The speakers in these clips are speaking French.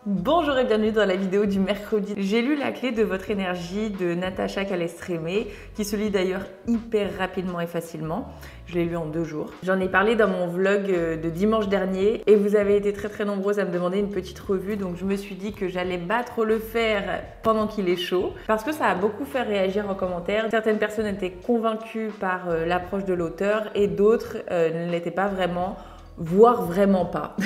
Bonjour et bienvenue dans la vidéo du mercredi. J'ai lu La clé de votre énergie de Natasha Calestrémé, qui se lit d'ailleurs hyper rapidement et facilement. Je l'ai lu en 2 jours. J'en ai parlé dans mon vlog de dimanche dernier et vous avez été très nombreuses à me demander une petite revue, donc je me suis dit que j'allais pas trop le faire pendant qu'il est chaud parce que ça a beaucoup fait réagir en commentaire. Certaines personnes étaient convaincues par l'approche de l'auteur et d'autres ne l'étaient pas vraiment, voire vraiment pas.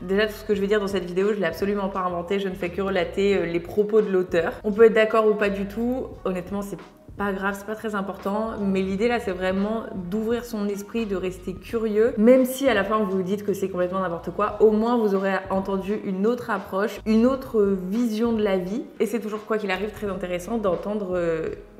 Déjà, tout ce que je vais dire dans cette vidéo, je ne l'ai absolument pas inventé, je ne fais que relater les propos de l'auteur. On peut être d'accord ou pas du tout, honnêtement, c'est pas grave, c'est pas très important, mais l'idée là, c'est vraiment d'ouvrir son esprit, de rester curieux, même si à la fin vous vous dites que c'est complètement n'importe quoi, au moins vous aurez entendu une autre approche, une autre vision de la vie, et c'est toujours, quoi qu'il arrive, très intéressant d'entendre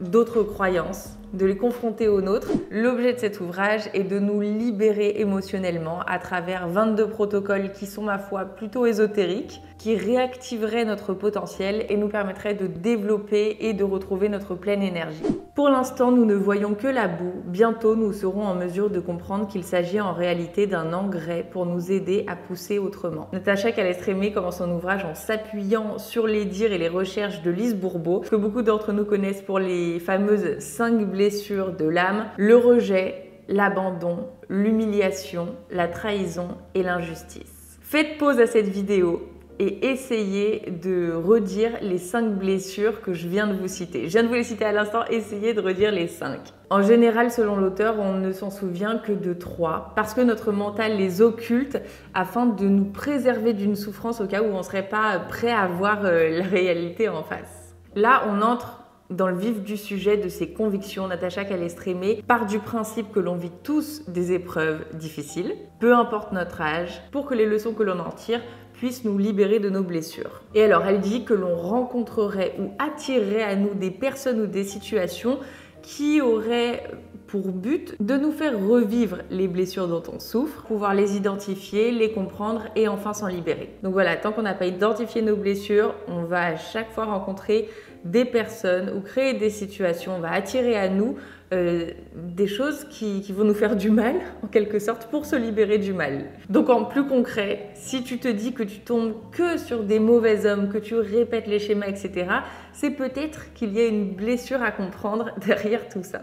d'autres croyances, de les confronter aux nôtres. L'objet de cet ouvrage est de nous libérer émotionnellement à travers 22 protocoles qui sont, ma foi, plutôt ésotériques, qui réactiveraient notre potentiel et nous permettraient de développer et de retrouver notre pleine énergie. Pour l'instant, nous ne voyons que la boue. Bientôt, nous serons en mesure de comprendre qu'il s'agit en réalité d'un engrais pour nous aider à pousser autrement. Natasha Calestrémé commence son ouvrage en s'appuyant sur les dires et les recherches de Lise Bourbeau, que beaucoup d'entre nous connaissent pour les fameuses 5 blessures de l'âme, le rejet, l'abandon, l'humiliation, la trahison et l'injustice. Faites pause à cette vidéo et essayez de redire les 5 blessures que je viens de vous citer. Je viens de vous les citer à l'instant, essayez de redire les 5. En général, selon l'auteur, on ne s'en souvient que de 3 parce que notre mental les occulte afin de nous préserver d'une souffrance au cas où on ne serait pas prêt à voir la réalité en face. Là, on entre dans le vif du sujet de ses convictions. Natasha Calestrémé part du principe que l'on vit tous des épreuves difficiles, peu importe notre âge, pour que les leçons que l'on en tire puissent nous libérer de nos blessures. Et alors, elle dit que l'on rencontrerait ou attirerait à nous des personnes ou des situations qui auraient pour but de nous faire revivre les blessures dont on souffre, pouvoir les identifier, les comprendre et enfin s'en libérer. Donc voilà, tant qu'on n'a pas identifié nos blessures, on va à chaque fois rencontrer des personnes ou créer des situations, on va attirer à nous des choses qui vont nous faire du mal, en quelque sorte, pour se libérer du mal. Donc en plus concret, si tu te dis que tu tombes que sur des mauvais hommes, que tu répètes les schémas, etc., c'est peut-être qu'il y a une blessure à comprendre derrière tout ça.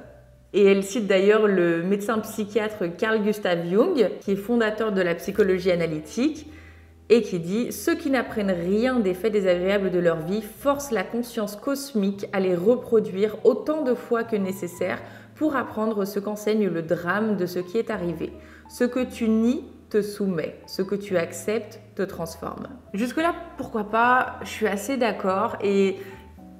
Et elle cite d'ailleurs le médecin psychiatre Carl Gustav Jung, qui est fondateur de la psychologie analytique, et qui dit « Ceux qui n'apprennent rien des faits désagréables de leur vie forcent la conscience cosmique à les reproduire autant de fois que nécessaire pour apprendre ce qu'enseigne le drame de ce qui est arrivé. Ce que tu nies te soumet, ce que tu acceptes te transforme. » Jusque-là, pourquoi pas, je suis assez d'accord et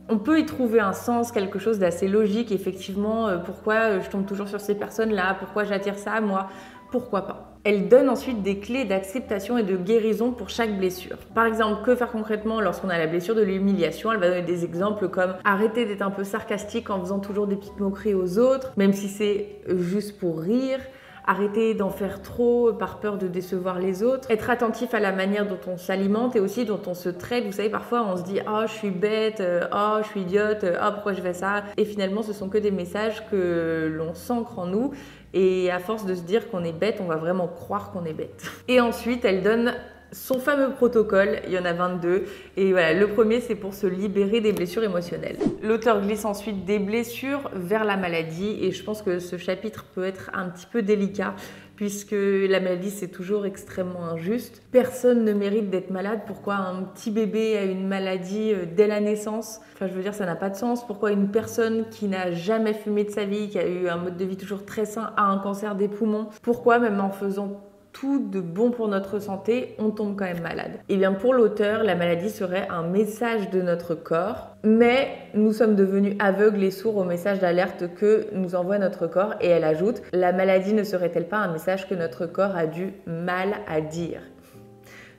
on peut y trouver un sens, quelque chose d'assez logique, effectivement. Pourquoi je tombe toujours sur ces personnes-là? Pourquoi j'attire ça à moi? Pourquoi pas? Elle donne ensuite des clés d'acceptation et de guérison pour chaque blessure. Par exemple, que faire concrètement lorsqu'on a la blessure de l'humiliation? Elle va donner des exemples comme arrêter d'être un peu sarcastique en faisant toujours des petites moqueries aux autres, même si c'est juste pour rire. Arrêter d'en faire trop par peur de décevoir les autres. Être attentif à la manière dont on s'alimente et aussi dont on se traite. Vous savez, parfois on se dit « Oh, je suis bête, oh, je suis idiote, oh, pourquoi je fais ça ?» Et finalement, ce sont que des messages que l'on s'ancre en nous. Et à force de se dire qu'on est bête, on va vraiment croire qu'on est bête. Et ensuite, elle donne son fameux protocole, il y en a 22, et voilà, le premier c'est pour se libérer des blessures émotionnelles. L'auteur glisse ensuite des blessures vers la maladie et je pense que ce chapitre peut être un petit peu délicat puisque la maladie c'est toujours extrêmement injuste. Personne ne mérite d'être malade. Pourquoi un petit bébé a une maladie dès la naissance? Enfin, je veux dire, ça n'a pas de sens. Pourquoi une personne qui n'a jamais fumé de sa vie, qui a eu un mode de vie toujours très sain, a un cancer des poumons? Pourquoi, même en faisant tout de bon pour notre santé, on tombe quand même malade? Et bien pour l'auteur, la maladie serait un message de notre corps, mais nous sommes devenus aveugles et sourds au message d'alerte que nous envoie notre corps. Et elle ajoute, la maladie ne serait-elle pas un message que notre corps a du mal à dire?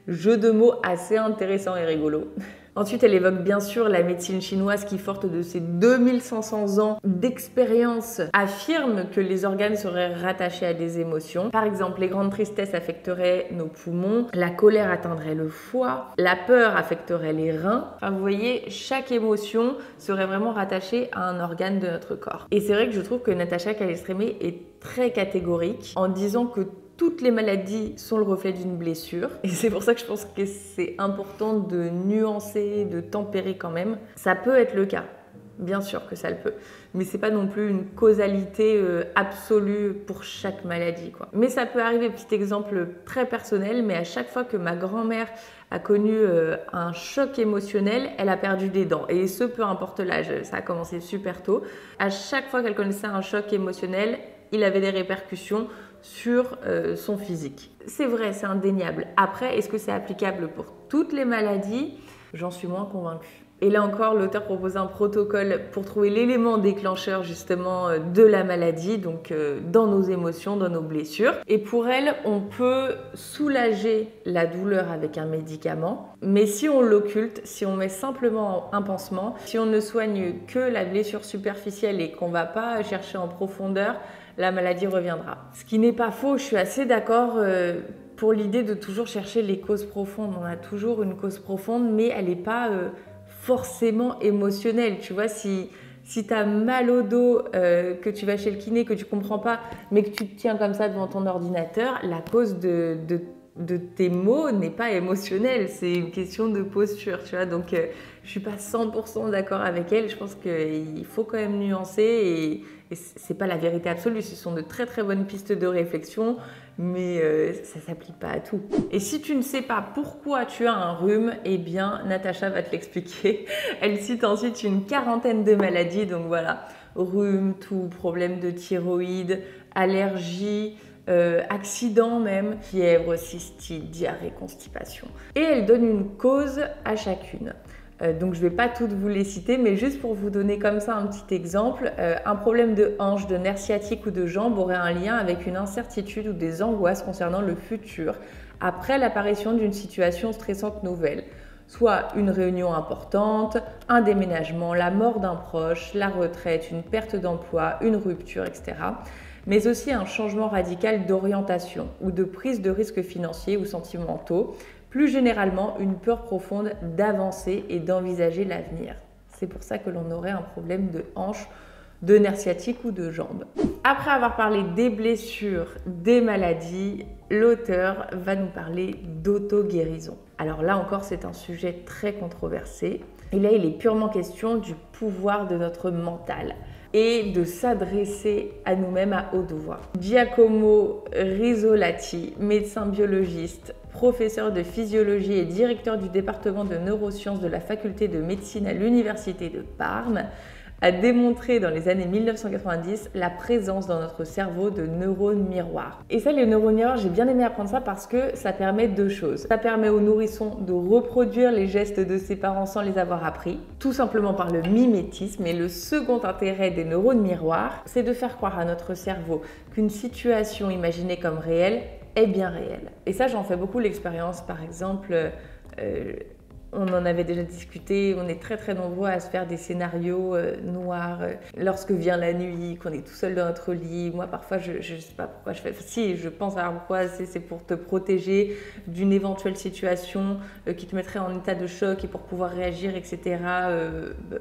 Jeu de mots assez intéressant et rigolo. Ensuite, elle évoque bien sûr la médecine chinoise qui, forte de ses 2500 ans d'expérience, affirme que les organes seraient rattachés à des émotions. Par exemple, les grandes tristesses affecteraient nos poumons, la colère atteindrait le foie, la peur affecterait les reins. Enfin, vous voyez, chaque émotion serait vraiment rattachée à un organe de notre corps. Et c'est vrai que je trouve que Natasha Calestrémé est très catégorique en disant que toutes les maladies sont le reflet d'une blessure. Et c'est pour ça que je pense que c'est important de nuancer, de tempérer quand même. Ça peut être le cas. Bien sûr que ça le peut, mais c'est pas non plus une causalité absolue pour chaque maladie, quoi. Mais ça peut arriver, petit exemple très personnel, mais à chaque fois que ma grand-mère a connu un choc émotionnel, elle a perdu des dents. Et ce, peu importe l'âge, ça a commencé super tôt. À chaque fois qu'elle connaissait un choc émotionnel, il avait des répercussions sur son physique. C'est vrai, c'est indéniable. Après, est-ce que c'est applicable pour toutes les maladies? J'en suis moins convaincue. Et là encore, l'auteur propose un protocole pour trouver l'élément déclencheur justement de la maladie, donc dans nos émotions, dans nos blessures. Et pour elle, on peut soulager la douleur avec un médicament, mais si on l'occulte, si on met simplement un pansement, si on ne soigne que la blessure superficielle et qu'on ne va pas chercher en profondeur, la maladie reviendra. Ce qui n'est pas faux, je suis assez d'accord pour l'idée de toujours chercher les causes profondes. On a toujours une cause profonde, mais elle n'est pas forcément émotionnelle. Tu vois, si tu as mal au dos, que tu vas chez le kiné, que tu comprends pas, mais que tu te tiens comme ça devant ton ordinateur, la cause de tes maux n'est pas émotionnelle, c'est une question de posture, tu vois. Donc, je suis pas 100% d'accord avec elle. Je pense qu'il faut quand même nuancer et c'est pas la vérité absolue. Ce sont de très très bonnes pistes de réflexion, mais ça s'applique pas à tout. Et si tu ne sais pas pourquoi tu as un rhume, eh bien, Natacha va te l'expliquer. Elle cite ensuite une quarantaine de maladies, donc voilà, rhume, toux, problème de thyroïde, allergie, accident même, fièvre, cystite, diarrhée, constipation. Et elle donne une cause à chacune. Donc je ne vais pas toutes vous les citer, mais juste pour vous donner comme ça un petit exemple, un problème de hanche, de nerf sciatique ou de jambe aurait un lien avec une incertitude ou des angoisses concernant le futur après l'apparition d'une situation stressante nouvelle. Soit une réunion importante, un déménagement, la mort d'un proche, la retraite, une perte d'emploi, une rupture, etc. Mais aussi un changement radical d'orientation ou de prise de risques financiers ou sentimentaux. Plus généralement, une peur profonde d'avancer et d'envisager l'avenir. C'est pour ça que l'on aurait un problème de hanche, de nerf sciatique ou de jambe. Après avoir parlé des blessures, des maladies, l'auteur va nous parler d'auto-guérison. Alors là encore, c'est un sujet très controversé. Et là, il est purement question du pouvoir de notre mental et de s'adresser à nous-mêmes à haute voix. Giacomo Rizzolatti, médecin biologiste, professeur de physiologie et directeur du département de neurosciences de la faculté de médecine à l'université de Parme, a démontré dans les années 1990 la présence dans notre cerveau de neurones miroirs. Et ça, les neurones miroirs, j'ai bien aimé apprendre ça parce que ça permet deux choses. Ça permet aux nourrissons de reproduire les gestes de ses parents sans les avoir appris, tout simplement par le mimétisme. Et le second intérêt des neurones miroirs, c'est de faire croire à notre cerveau qu'une situation imaginée comme réelle est bien réelle. Et ça, j'en fais beaucoup l'expérience. Par exemple, on en avait déjà discuté, on est très très nombreux à se faire des scénarios noirs lorsque vient la nuit, qu'on est tout seul dans notre lit. Moi parfois je sais pas pourquoi je fais, si je pense à pourquoi, c'est pour te protéger d'une éventuelle situation qui te mettrait en état de choc et pour pouvoir réagir, etc.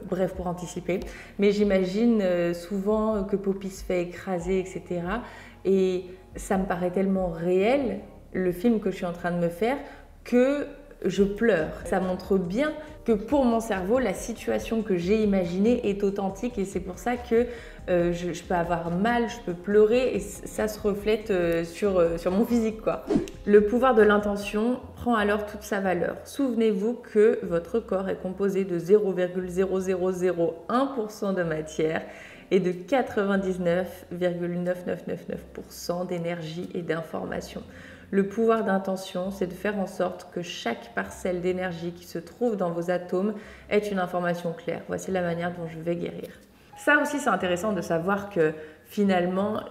Bref, pour anticiper. Mais j'imagine souvent que Poppy se fait écraser, etc. Et ça me paraît tellement réel, le film que je suis en train de me faire, que je pleure. Ça montre bien que pour mon cerveau, la situation que j'ai imaginée est authentique et c'est pour ça que je peux avoir mal, je peux pleurer et ça se reflète sur mon physique, quoi. Le pouvoir de l'intention prend alors toute sa valeur. Souvenez-vous que votre corps est composé de 0,0001% de matière et de 99,9999% d'énergie et d'information. Le pouvoir d'intention, c'est de faire en sorte que chaque parcelle d'énergie qui se trouve dans vos atomes ait une information claire. Voici la manière dont je vais guérir. Ça aussi, c'est intéressant de savoir que finalement,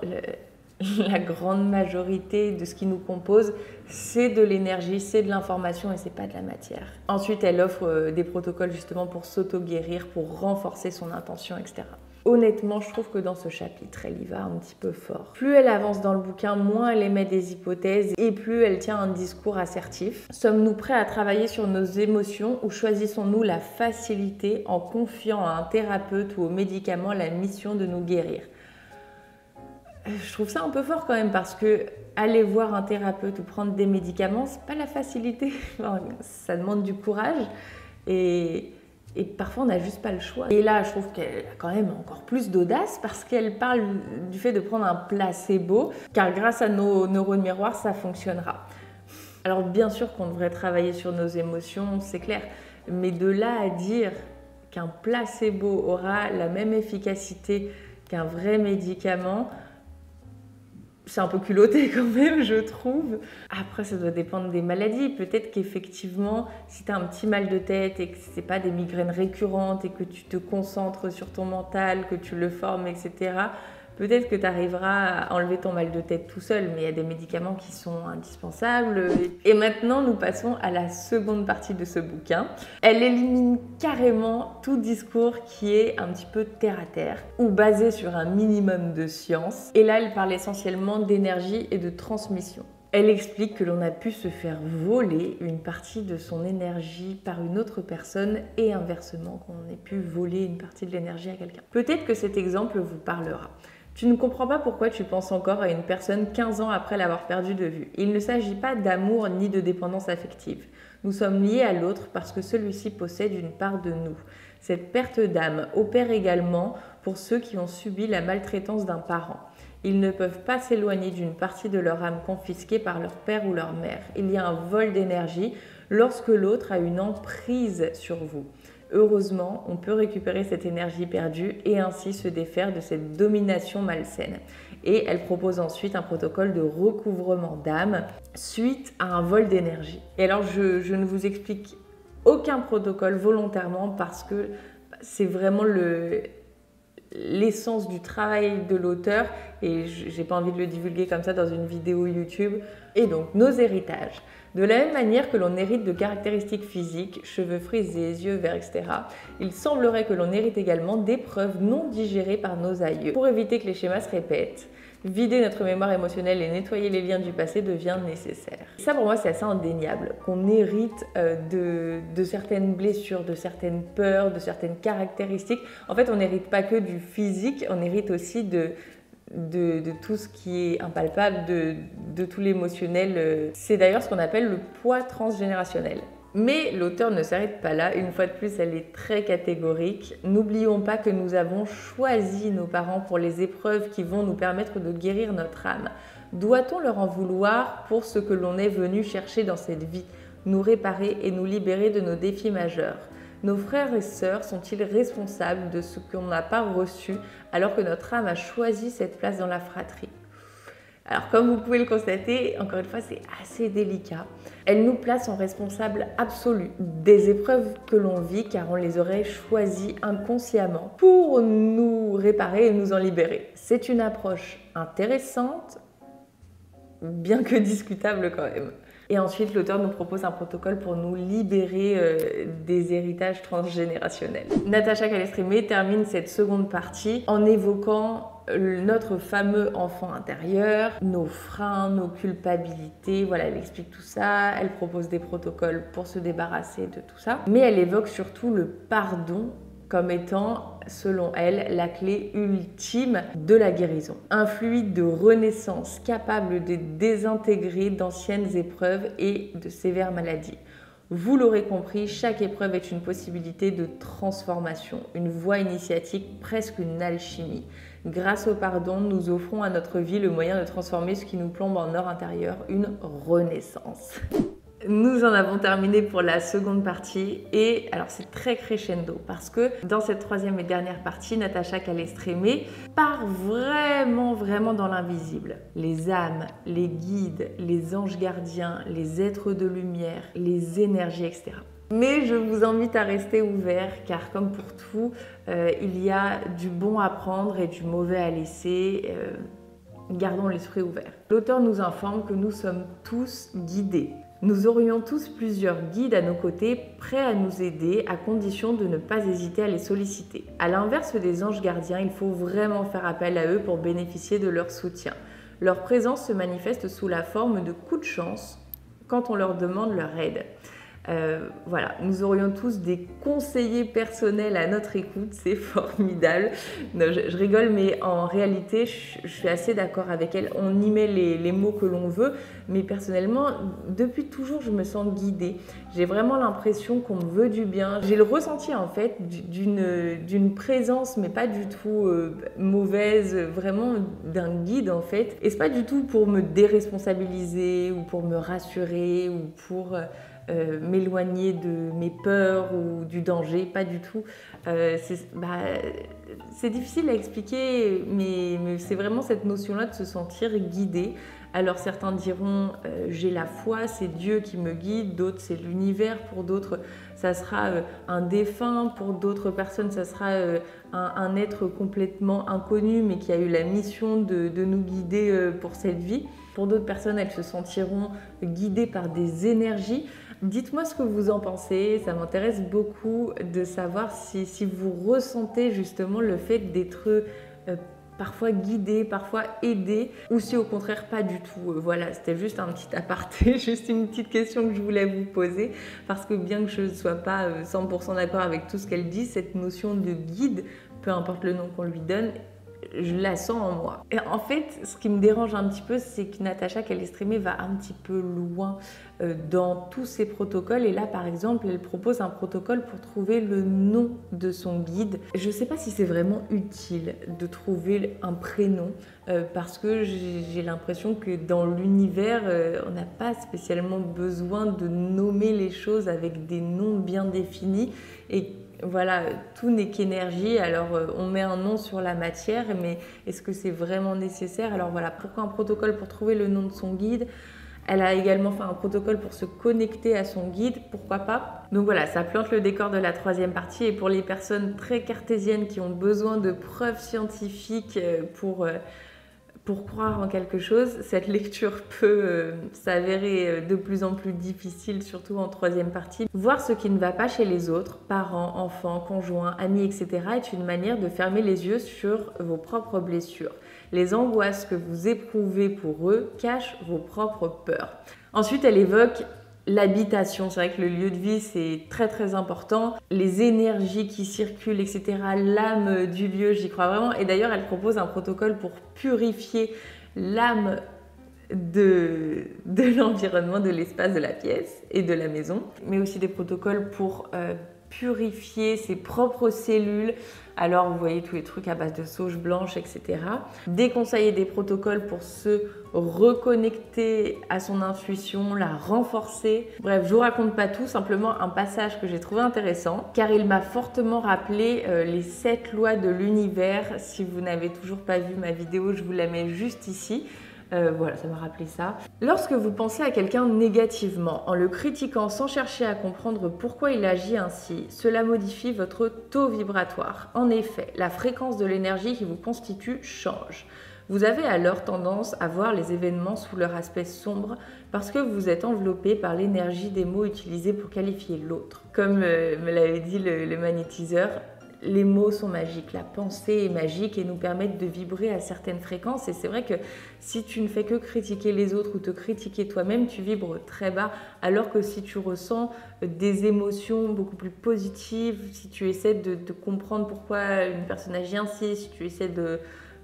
la grande majorité de ce qui nous compose, c'est de l'énergie, c'est de l'information et c'est pas de la matière. Ensuite, elle offre des protocoles justement pour s'auto-guérir, pour renforcer son intention, etc. Honnêtement, je trouve que dans ce chapitre, elle y va un petit peu fort. Plus elle avance dans le bouquin, moins elle émet des hypothèses et plus elle tient un discours assertif. Sommes-nous prêts à travailler sur nos émotions ou choisissons-nous la facilité en confiant à un thérapeute ou au médicament la mission de nous guérir ? je trouve ça un peu fort quand même parce que aller voir un thérapeute ou prendre des médicaments, c'est pas la facilité. Ça demande du courage et parfois on n'a juste pas le choix. Et là, je trouve qu'elle a quand même encore plus d'audace parce qu'elle parle du fait de prendre un placebo, car grâce à nos neurones miroirs, ça fonctionnera. Alors bien sûr qu'on devrait travailler sur nos émotions, c'est clair, mais de là à dire qu'un placebo aura la même efficacité qu'un vrai médicament, c'est un peu culotté quand même, je trouve. Après, ça doit dépendre des maladies. Peut-être qu'effectivement, si tu as un petit mal de tête et que ce n'est pas des migraines récurrentes et que tu te concentres sur ton mental, que tu le formes, etc., peut-être que tu arriveras à enlever ton mal de tête tout seul, mais il y a des médicaments qui sont indispensables. Et maintenant, nous passons à la seconde partie de ce bouquin. Elle élimine carrément tout discours qui est un petit peu terre-à-terre ou basé sur un minimum de science. Et là, elle parle essentiellement d'énergie et de transmission. Elle explique que l'on a pu se faire voler une partie de son énergie par une autre personne et inversement, qu'on ait pu voler une partie de l'énergie à quelqu'un. Peut-être que cet exemple vous parlera. Tu ne comprends pas pourquoi tu penses encore à une personne 15 ans après l'avoir perdue de vue. Il ne s'agit pas d'amour ni de dépendance affective. Nous sommes liés à l'autre parce que celui-ci possède une part de nous. Cette perte d'âme opère également pour ceux qui ont subi la maltraitance d'un parent. Ils ne peuvent pas s'éloigner d'une partie de leur âme confisquée par leur père ou leur mère. Il y a un vol d'énergie lorsque l'autre a une emprise sur vous. Heureusement, on peut récupérer cette énergie perdue et ainsi se défaire de cette domination malsaine. Et elle propose ensuite un protocole de recouvrement d'âme suite à un vol d'énergie. Et alors, je ne vous explique aucun protocole volontairement parce que c'est vraiment l'essence du travail de l'auteur et j'ai pas envie de le divulguer comme ça dans une vidéo YouTube. Et donc, nos héritages. De la même manière que l'on hérite de caractéristiques physiques, cheveux frisés, yeux verts, etc., il semblerait que l'on hérite également d'épreuves non digérées par nos aïeux. Pour éviter que les schémas se répètent, vider notre mémoire émotionnelle et nettoyer les liens du passé devient nécessaire. Ça pour moi c'est assez indéniable, qu'on hérite de certaines blessures, de certaines peurs, de certaines caractéristiques. En fait on n'hérite pas que du physique, on hérite aussi de tout ce qui est impalpable, de tout l'émotionnel. C'est d'ailleurs ce qu'on appelle le poids transgénérationnel. Mais l'auteur ne s'arrête pas là, une fois de plus elle est très catégorique. N'oublions pas que nous avons choisi nos parents pour les épreuves qui vont nous permettre de guérir notre âme. Doit-on leur en vouloir pour ce que l'on est venu chercher dans cette vie, nous réparer et nous libérer de nos défis majeurs? Nos frères et sœurs sont-ils responsables de ce qu'on n'a pas reçu alors que notre âme a choisi cette place dans la fratrie? Alors comme vous pouvez le constater, encore une fois c'est assez délicat. Elle nous place en responsable absolu des épreuves que l'on vit car on les aurait choisies inconsciemment pour nous réparer et nous en libérer. C'est une approche intéressante, bien que discutable quand même. Et ensuite, l'auteur nous propose un protocole pour nous libérer des héritages transgénérationnels. Natacha Calestrémé termine cette seconde partie en évoquant notre fameux enfant intérieur, nos freins, nos culpabilités. Voilà, elle explique tout ça, elle propose des protocoles pour se débarrasser de tout ça. Mais elle évoque surtout le pardon comme étant, selon elle, la clé ultime de la guérison. Un fluide de renaissance capable de désintégrer d'anciennes épreuves et de sévères maladies. Vous l'aurez compris, chaque épreuve est une possibilité de transformation, une voie initiatique, presque une alchimie. Grâce au pardon, nous offrons à notre vie le moyen de transformer ce qui nous plombe en or intérieur, une renaissance. Nous en avons terminé pour la seconde partie et alors c'est très crescendo parce que dans cette troisième et dernière partie, Natacha Calestrémé part vraiment dans l'invisible. Les âmes, les guides, les anges gardiens, les êtres de lumière, les énergies, etc. Mais je vous invite à rester ouvert car comme pour tout, il y a du bon à prendre et du mauvais à laisser. Gardons l'esprit ouvert. L'auteur nous informe que nous sommes tous guidés. Nous aurions tous plusieurs guides à nos côtés, prêts à nous aider, à condition de ne pas hésiter à les solliciter. À l'inverse des anges gardiens, il faut vraiment faire appel à eux pour bénéficier de leur soutien. Leur présence se manifeste sous la forme de coups de chance quand on leur demande leur aide. Voilà, nous aurions tous des conseillers personnels à notre écoute, c'est formidable. Non, je rigole, mais en réalité, je suis assez d'accord avec elle. On y met les mots que l'on veut, mais personnellement, depuis toujours, je me sens guidée. J'ai vraiment l'impression qu'on me veut du bien. J'ai le ressenti en fait d'une présence, mais pas du tout mauvaise, vraiment d'un guide en fait. Et c'est pas du tout pour me déresponsabiliser ou pour me rassurer ou pour m'éloigner de mes peurs ou du danger, pas du tout. C'est difficile à expliquer, mais c'est vraiment cette notion-là de se sentir guidé. Alors certains diront j'ai la foi, c'est Dieu qui me guide, d'autres c'est l'univers, pour d'autres ça sera un défunt, pour d'autres personnes ça sera un être complètement inconnu mais qui a eu la mission de nous guider pour cette vie. Pour d'autres personnes, elles se sentiront guidées par des énergies. Dites-moi ce que vous en pensez, ça m'intéresse beaucoup de savoir si vous ressentez justement le fait d'être parfois guidé, parfois aidé, ou si au contraire pas du tout. Voilà, c'était juste un petit aparté, juste une petite question que je voulais vous poser, parce que bien que je ne sois pas 100% d'accord avec tout ce qu'elle dit, cette notion de guide, peu importe le nom qu'on lui donne, je la sens en moi. Et en fait, ce qui me dérange un petit peu, c'est que Natacha Calestrémé va un petit peu loin dans tous ses protocoles. Et là, par exemple, elle propose un protocole pour trouver le nom de son guide. Je ne sais pas si c'est vraiment utile de trouver un prénom parce que j'ai l'impression que dans l'univers, on n'a pas spécialement besoin de nommer les choses avec des noms bien définis. Et voilà, tout n'est qu'énergie, alors on met un nom sur la matière, mais est-ce que c'est vraiment nécessaire? Alors voilà, pourquoi un protocole pour trouver le nom de son guide? Elle a également fait un protocole pour se connecter à son guide, pourquoi pas? Donc voilà, ça plante le décor de la troisième partie, et pour les personnes très cartésiennes qui ont besoin de preuves scientifiques pour croire en quelque chose, cette lecture peut s'avérer de plus en plus difficile, surtout en troisième partie. Voir ce qui ne va pas chez les autres, parents, enfants, conjoints, amis, etc. est une manière de fermer les yeux sur vos propres blessures. Les angoisses que vous éprouvez pour eux cachent vos propres peurs. Ensuite, elle évoque l'habitation, c'est vrai que le lieu de vie c'est très très important, les énergies qui circulent, etc., l'âme du lieu, j'y crois vraiment. Et d'ailleurs elle propose un protocole pour purifier l'âme de l'environnement, de l'espace de la pièce et de la maison, mais aussi des protocoles pour purifier ses propres cellules. Alors vous voyez tous les trucs à base de sauge blanche, etc. Des conseils et des protocoles pour se reconnecter à son intuition, la renforcer. Bref, je vous raconte pas tout, simplement un passage que j'ai trouvé intéressant car il m'a fortement rappelé les 7 lois de l'univers. Si vous n'avez toujours pas vu ma vidéo, je vous la mets juste ici. Voilà, ça m'a rappelé ça. Lorsque vous pensez à quelqu'un négativement, en le critiquant sans chercher à comprendre pourquoi il agit ainsi, cela modifie votre taux vibratoire. En effet, la fréquence de l'énergie qui vous constitue change. Vous avez alors tendance à voir les événements sous leur aspect sombre parce que vous êtes enveloppé par l'énergie des mots utilisés pour qualifier l'autre. Comme me l'avait dit le magnétiseur, les mots sont magiques, la pensée est magique et nous permettent de vibrer à certaines fréquences. Et c'est vrai que si tu ne fais que critiquer les autres ou te critiquer toi-même, tu vibres très bas. Alors que si tu ressens des émotions beaucoup plus positives, si tu essaies de comprendre pourquoi une personne agit ainsi, si tu essaies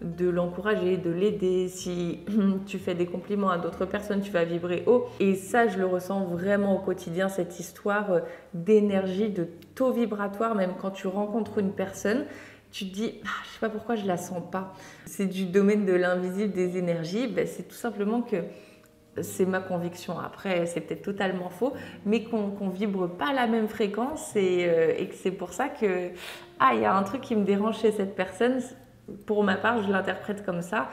de l'encourager, de l'aider, si tu fais des compliments à d'autres personnes, tu vas vibrer haut. Et ça, je le ressens vraiment au quotidien, cette histoire d'énergie, de taux vibratoire. Même quand tu rencontres une personne, tu te dis je sais pas pourquoi je la sens pas. C'est du domaine de l'invisible des énergies. C'est tout simplement que c'est ma conviction. Après, c'est peut-être totalement faux, mais qu'on vibre pas à la même fréquence et que c'est pour ça que il y a un truc qui me dérange chez cette personne. Pour ma part, je l'interprète comme ça,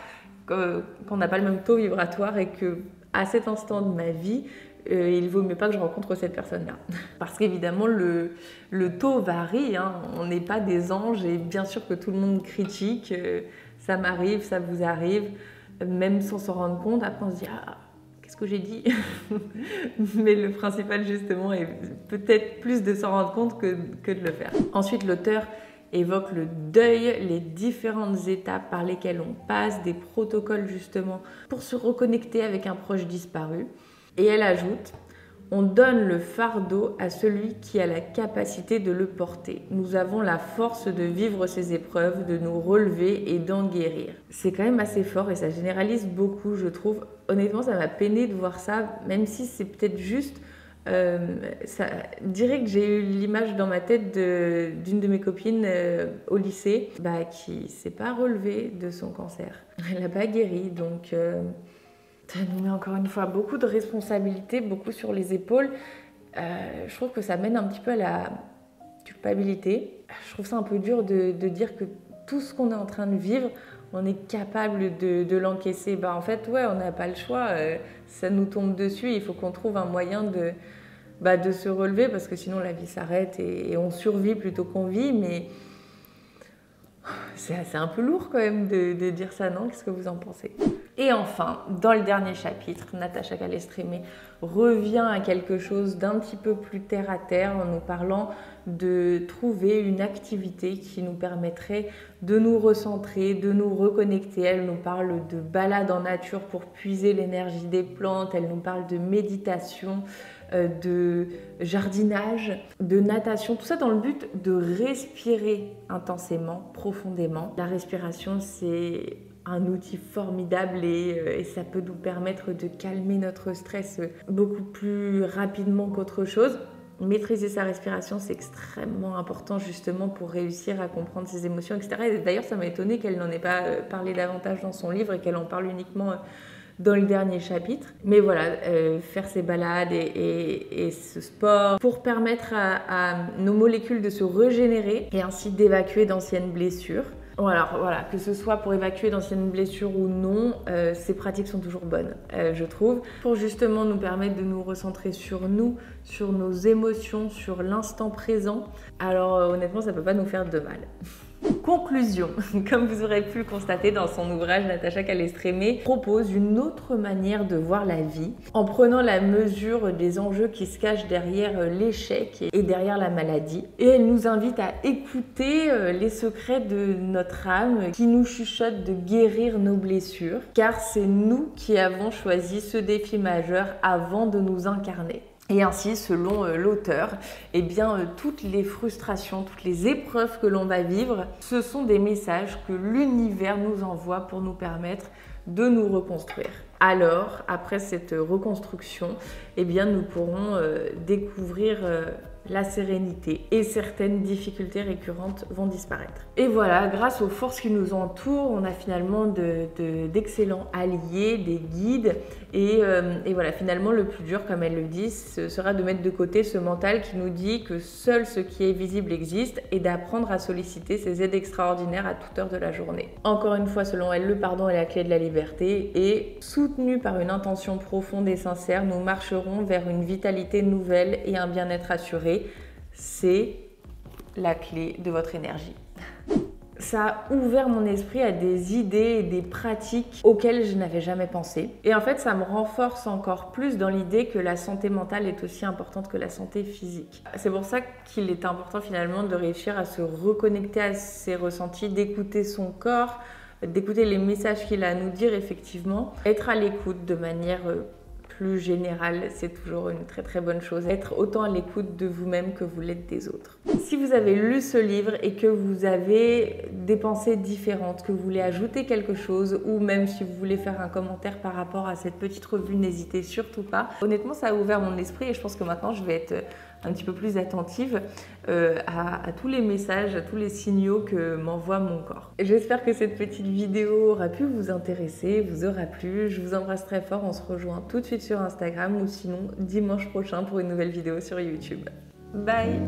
qu'on n'a pas le même taux vibratoire et qu'à cet instant de ma vie, il vaut mieux pas que je rencontre cette personne-là. Parce qu'évidemment, le taux varie, hein. On n'est pas des anges et bien sûr que tout le monde critique. Ça m'arrive, ça vous arrive, même sans s'en rendre compte. Après, on se dit qu'est-ce que j'ai dit? Mais le principal, justement, est peut-être plus de s'en rendre compte que de le faire. Ensuite, l'auteur évoque le deuil, les différentes étapes par lesquelles on passe, des protocoles justement pour se reconnecter avec un proche disparu. Et elle ajoute: On donne le fardeau à celui qui a la capacité de le porter. Nous avons la force de vivre ces épreuves, de nous relever et d'en guérir. C'est quand même assez fort et ça généralise beaucoup, je trouve. Honnêtement, ça m'a peiné de voir ça, même si c'est peut-être juste... ça dirait que j'ai eu l'image dans ma tête d'une de mes copines au lycée qui s'est pas relevée de son cancer. Elle n'a pas guéri, donc... ça nous met encore une fois beaucoup de responsabilités, beaucoup sur les épaules. Je trouve que ça mène un petit peu à la culpabilité. Je trouve ça un peu dur de dire que tout ce qu'on est en train de vivre, on est capable de l'encaisser. En fait, ouais, on n'a pas le choix. Ça nous tombe dessus. Il faut qu'on trouve un moyen de se relever parce que sinon la vie s'arrête et on survit plutôt qu'on vit. Mais c'est un peu lourd quand même de dire ça, non? Qu'est-ce que vous en pensez? Et enfin, dans le dernier chapitre, Natacha Calestrémé revient à quelque chose d'un petit peu plus terre à terre en nous parlant de trouver une activité qui nous permettrait de nous recentrer, de nous reconnecter. Elle nous parle de balade en nature pour puiser l'énergie des plantes, elle nous parle de méditation, de jardinage, de natation, tout ça dans le but de respirer intensément, profondément. La respiration, c'est un outil formidable et ça peut nous permettre de calmer notre stress beaucoup plus rapidement qu'autre chose. Maîtriser sa respiration, c'est extrêmement important justement pour réussir à comprendre ses émotions, etc. Et d'ailleurs, ça m'a étonnée qu'elle n'en ait pas parlé davantage dans son livre et qu'elle en parle uniquement dans le dernier chapitre. Mais voilà, faire ces balades et ce sport pour permettre à nos molécules de se régénérer et ainsi d'évacuer d'anciennes blessures. Alors voilà, que ce soit pour évacuer d'anciennes blessures ou non, ces pratiques sont toujours bonnes, je trouve, pour justement nous permettre de nous recentrer sur nous, sur nos émotions, sur l'instant présent. Alors honnêtement, ça ne peut pas nous faire de mal. Conclusion, comme vous aurez pu le constater dans son ouvrage, Natacha Calestrémé propose une autre manière de voir la vie en prenant la mesure des enjeux qui se cachent derrière l'échec et derrière la maladie. Et elle nous invite à écouter les secrets de notre âme qui nous chuchotent de guérir nos blessures, car c'est nous qui avons choisi ce défi majeur avant de nous incarner. Et ainsi, selon l'auteur, toutes les frustrations, toutes les épreuves que l'on va vivre, ce sont des messages que l'univers nous envoie pour nous permettre de nous reconstruire. Alors, après cette reconstruction, nous pourrons découvrir la sérénité et certaines difficultés récurrentes vont disparaître. Et voilà, grâce aux forces qui nous entourent, on a finalement d'excellents alliés, des guides et voilà, finalement le plus dur, comme elle le dit, ce sera de mettre de côté ce mental qui nous dit que seul ce qui est visible existe et d'apprendre à solliciter ces aides extraordinaires à toute heure de la journée. Encore une fois, selon elle, le pardon est la clé de la liberté et soutenu par une intention profonde et sincère, nous marcherons vers une vitalité nouvelle et un bien-être assuré. C'est la clé de votre énergie. Ça a ouvert mon esprit à des idées et des pratiques auxquelles je n'avais jamais pensé. Et en fait, ça me renforce encore plus dans l'idée que la santé mentale est aussi importante que la santé physique. C'est pour ça qu'il est important finalement de réussir à se reconnecter à ses ressentis, d'écouter son corps, d'écouter les messages qu'il a à nous dire effectivement. Être à l'écoute de manière plus générale, c'est toujours une très très bonne chose. Être autant à l'écoute de vous-même que vous l'êtes des autres. Si vous avez lu ce livre et que vous avez des pensées différentes, que vous voulez ajouter quelque chose ou même si vous voulez faire un commentaire par rapport à cette petite revue, n'hésitez surtout pas. Honnêtement, ça a ouvert mon esprit et je pense que maintenant je vais être un petit peu plus attentive à tous les messages, à tous les signaux que m'envoie mon corps. J'espère que cette petite vidéo aura pu vous intéresser, vous aura plu. Je vous embrasse très fort, on se rejoint tout de suite sur Instagram ou sinon dimanche prochain pour une nouvelle vidéo sur YouTube. Bye!